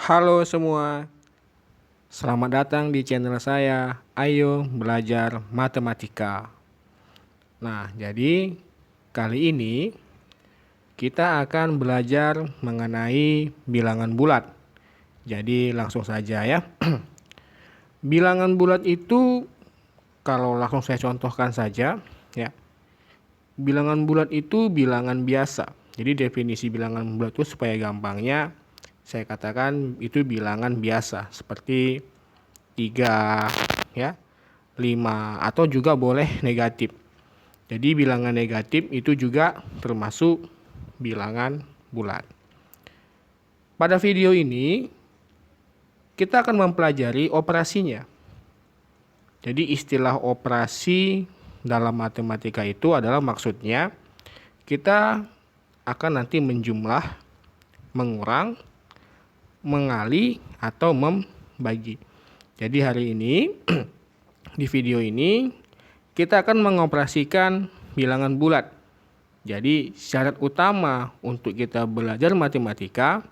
Halo semua, selamat datang di channel saya. Ayo belajar matematika. Nah, jadi kali ini kita akan belajar mengenai bilangan bulat. Jadi langsung saja ya. Bilangan bulat itu kalau langsung saya contohkan saja ya. Bilangan bulat itu bilangan biasa. Jadi definisi bilangan bulat itu supaya gampangnya saya katakan itu bilangan biasa seperti 3 ya, 5 atau juga boleh negatif. Jadi bilangan negatif itu juga termasuk bilangan bulat. Pada video ini kita akan mempelajari operasinya. Jadi istilah operasi dalam matematika itu adalah maksudnya kita akan nanti menjumlah, mengurang, mengali, atau membagi. Jadi hari ini di video ini kita akan mengoperasikan bilangan bulat. Jadi syarat utama untuk kita belajar matematika,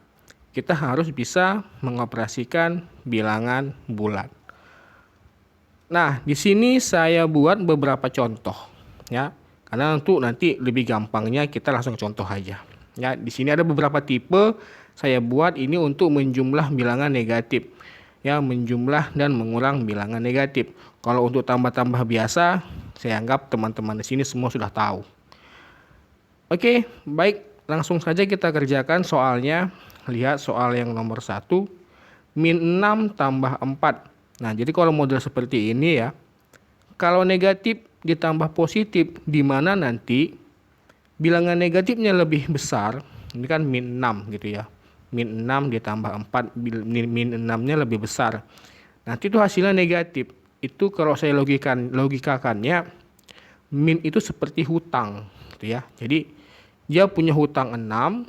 kita harus bisa mengoperasikan bilangan bulat. Nah, di sini saya buat beberapa contoh ya. Karena untuk nanti lebih gampangnya kita langsung contoh aja. Ya, di sini ada beberapa tipe saya buat ini untuk menjumlah bilangan negatif. Ya, menjumlah dan mengurang bilangan negatif. Kalau untuk tambah-tambah biasa, saya anggap teman-teman di sini semua sudah tahu. Oke, baik, langsung saja kita kerjakan soalnya. Lihat soal yang nomor 1, min 6 tambah 4. Nah, jadi kalau model seperti ini ya, kalau negatif ditambah positif, di mana nanti bilangan negatifnya lebih besar, ini kan min 6 gitu ya. Min 6 ditambah 4, min 6-nya lebih besar. Nanti itu hasilnya negatif. Itu kalau saya logikakannya, min itu seperti hutang gitu ya. Jadi dia punya hutang 6,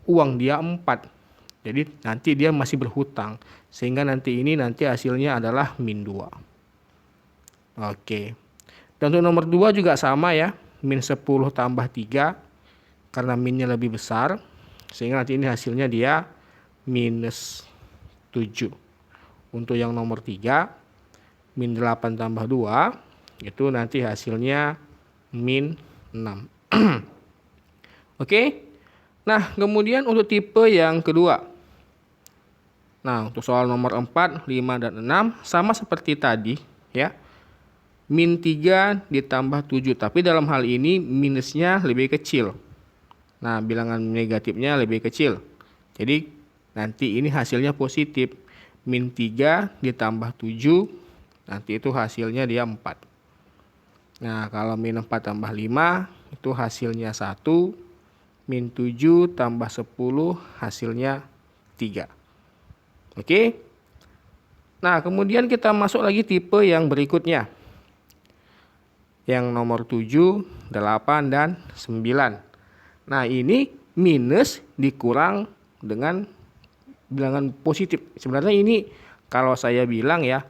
uang dia 4. Jadi nanti dia masih berhutang. Sehingga nanti hasilnya adalah min 2. Oke. Dan untuk nomor 2 juga sama ya. Min 10 tambah 3. Karena minnya lebih besar. Sehingga nanti ini hasilnya dia minus 7. Untuk yang nomor 3. Min 8 tambah 2. Itu nanti hasilnya min 6. Oke. Nah, kemudian untuk tipe yang kedua. Nah, untuk soal nomor 4, 5, dan 6 sama seperti tadi ya. Min 3 ditambah 7, tapi dalam hal ini minusnya lebih kecil. Nah, bilangan negatifnya lebih kecil. Jadi nanti ini hasilnya positif. Min 3 ditambah 7, nanti itu hasilnya dia 4. Nah, kalau min 4 tambah 5, itu hasilnya 1. Min 7 tambah 10, hasilnya 3. Oke. Nah, kemudian kita masuk lagi tipe yang berikutnya. Yang nomor 7, 8, dan 9. Nah, ini minus dikurang dengan bilangan positif. Sebenarnya ini kalau saya bilang ya,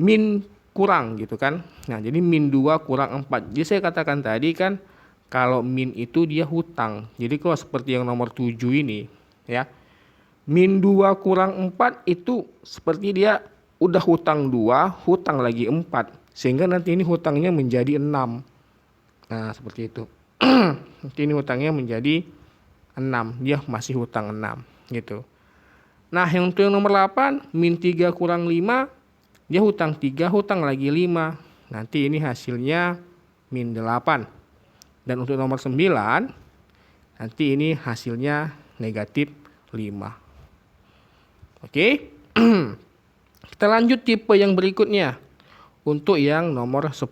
min kurang gitu kan. Nah, jadi min 2 kurang 4. Jadi saya katakan tadi kan, kalau min itu dia hutang. Jadi kalau seperti yang nomor 7 ini ya, min 2 kurang 4 itu seperti dia udah hutang 2, hutang lagi 4. Sehingga nanti ini hutangnya menjadi 6. Nah, seperti itu. Nanti ini hutangnya menjadi 6. Dia masih hutang 6 gitu. Nah, yang untuk yang nomor 8, min 3 kurang 5. Dia hutang 3, hutang lagi 5. Nanti ini hasilnya min 8. Dan untuk nomor 9, nanti ini hasilnya negatif 5. Oke. Kita lanjut tipe yang berikutnya. Untuk yang nomor 10.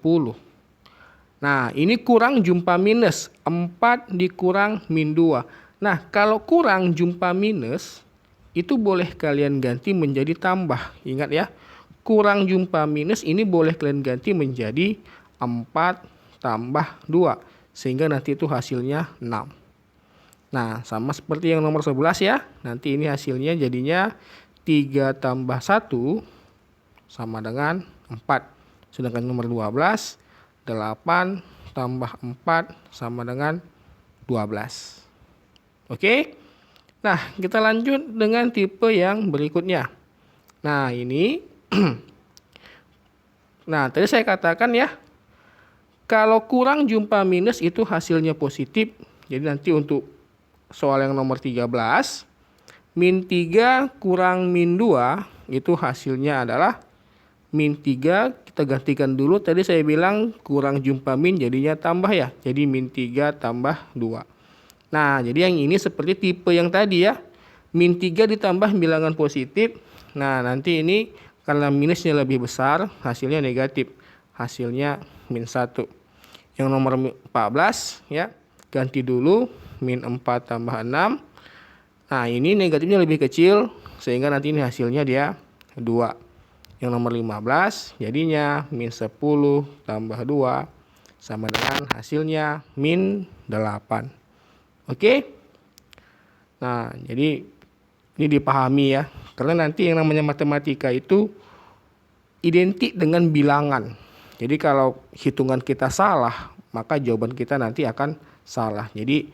Nah, ini kurang jumpa minus. 4 dikurang min 2. Nah, kalau kurang jumpa minus, itu boleh kalian ganti menjadi tambah. Ingat ya, kurang jumpa minus ini boleh kalian ganti menjadi 4 tambah 2. Sehingga nanti itu hasilnya 6. Nah, sama seperti yang nomor 11 ya. Nanti ini hasilnya jadinya 3 tambah 1 sama dengan 4. Sedangkan nomor 12, 8 tambah 4 sama dengan 12. Oke. Nah, kita lanjut dengan tipe yang berikutnya. Nah, ini nah, tadi saya katakan ya, kalau kurang jumpa minus itu hasilnya positif. Jadi nanti untuk soal yang nomor 13, min 3 kurang min 2 itu hasilnya adalah min 3. Kita gantikan dulu, tadi saya bilang kurang jumpa min jadinya tambah ya. Jadi min 3 tambah 2. Nah, jadi yang ini seperti tipe yang tadi ya. Min 3 ditambah bilangan positif. Nah, nanti ini karena minusnya lebih besar, hasilnya negatif. Hasilnya min 1. Yang nomor 14 ya, ganti dulu min 4 tambah 6. Nah, ini negatifnya lebih kecil sehingga nanti ini hasilnya dia 2. Yang nomor 15 jadinya min 10 tambah 2 sama dengan hasilnya min 8. Oke. Nah, jadi ini dipahami ya. Karena nanti yang namanya matematika itu identik dengan bilangan. Jadi kalau hitungan kita salah, maka jawaban kita nanti akan salah. Jadi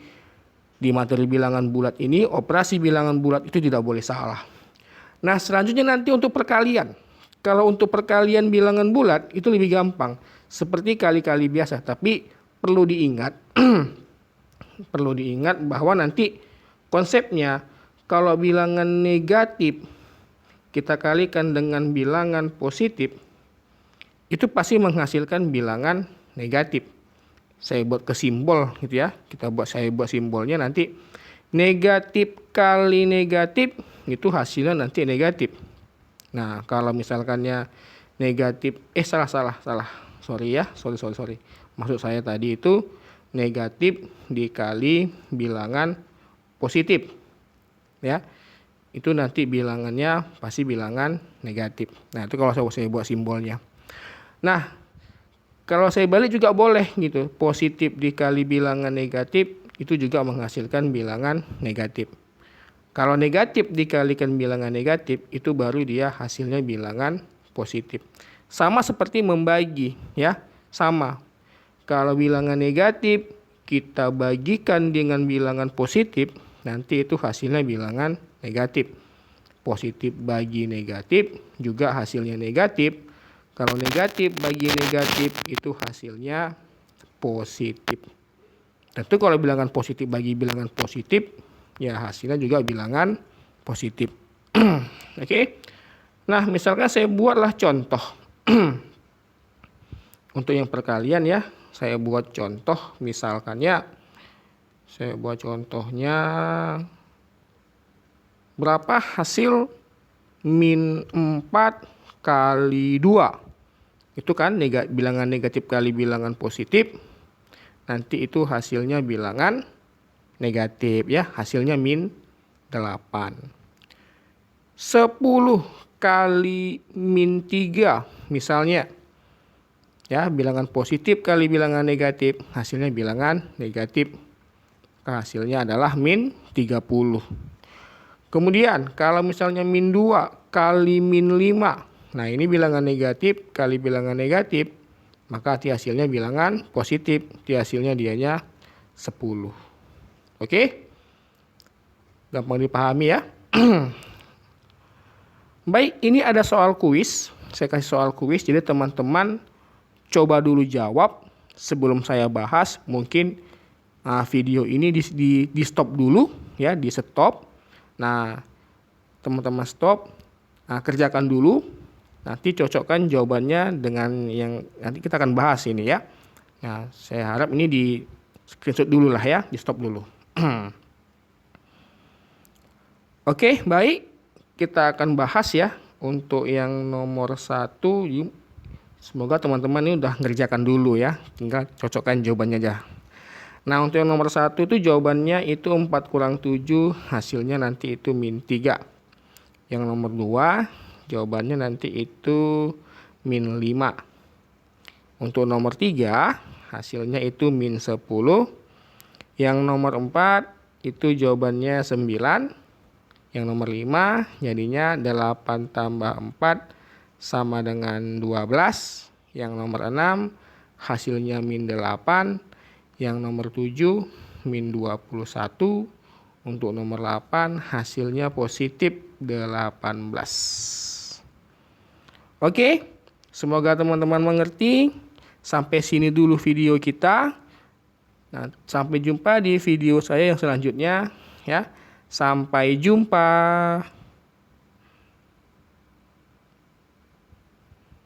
di materi bilangan bulat ini, operasi bilangan bulat itu tidak boleh salah. Nah, selanjutnya nanti untuk perkalian. Kalau untuk perkalian bilangan bulat itu lebih gampang. Seperti kali-kali biasa. Tapi perlu diingat, perlu diingat bahwa nanti konsepnya kalau bilangan negatif kita kalikan dengan bilangan positif, itu pasti menghasilkan bilangan negatif. Saya buat ke simbol gitu ya. Saya buat simbolnya nanti negatif kali negatif itu hasilnya nanti negatif. Nah, kalau misalkannya negatif salah. Sorry ya. Sorry. Maksud saya tadi itu negatif dikali bilangan positif. Ya. Itu nanti bilangannya pasti bilangan negatif. Nah, itu kalau saya buat simbolnya. Nah, kalau saya balik juga boleh gitu. Positif dikali bilangan negatif itu juga menghasilkan bilangan negatif. Kalau negatif dikalikan bilangan negatif itu baru dia hasilnya bilangan positif. Sama seperti membagi ya. Sama. Kalau bilangan negatif kita bagikan dengan bilangan positif, nanti itu hasilnya bilangan negatif. Positif bagi negatif juga hasilnya negatif. Kalau negatif bagi negatif itu hasilnya positif. Tentu kalau bilangan positif bagi bilangan positif, ya hasilnya juga bilangan positif. Oke. Nah, misalkan saya buatlah contoh. Untuk yang perkalian ya, saya buat contoh misalkannya. Saya buat contohnya berapa hasil min 4 kali 2. Itu kan bilangan negatif kali bilangan positif. Nanti itu hasilnya bilangan negatif ya. Hasilnya min 8. 10 kali min 3 misalnya. Ya, bilangan positif kali bilangan negatif. Hasilnya bilangan negatif. Hasilnya adalah min 30. Kemudian kalau misalnya min 2 kali min 5. Nah, ini bilangan negatif kali bilangan negatif, maka hasilnya bilangan positif. Hasilnya dianya 10. Oke? Gampang dipahami ya. Baik, ini ada soal kuis. Saya kasih soal kuis, jadi teman-teman coba dulu jawab sebelum saya bahas. Mungkin video ini di stop dulu ya, di stop. Nah, teman-teman stop, kerjakan dulu. Nanti cocokkan jawabannya dengan yang nanti kita akan bahas ini ya. Nah, saya harap ini di screenshot dulu lah ya, di stop dulu. Oke, baik. Kita akan bahas ya untuk yang nomor 1. Semoga teman-teman ini udah ngerjakan dulu ya. Tinggal cocokkan jawabannya aja. Nah, untuk yang nomor 1 itu jawabannya itu 4 kurang 7, hasilnya nanti itu min 3. Yang nomor 2 jawabannya nanti itu min 5. Untuk nomor 3 hasilnya itu min 10. Yang nomor 4 itu jawabannya 9. Yang nomor 5 jadinya 8 tambah 4 sama dengan 12. Yang nomor 6 hasilnya min 8. Yang nomor 7 min 21. Untuk nomor 8 hasilnya positif 18. Oke, semoga teman-teman mengerti. Sampai sini dulu video kita. Nah, sampai jumpa di video saya yang selanjutnya ya. Sampai jumpa.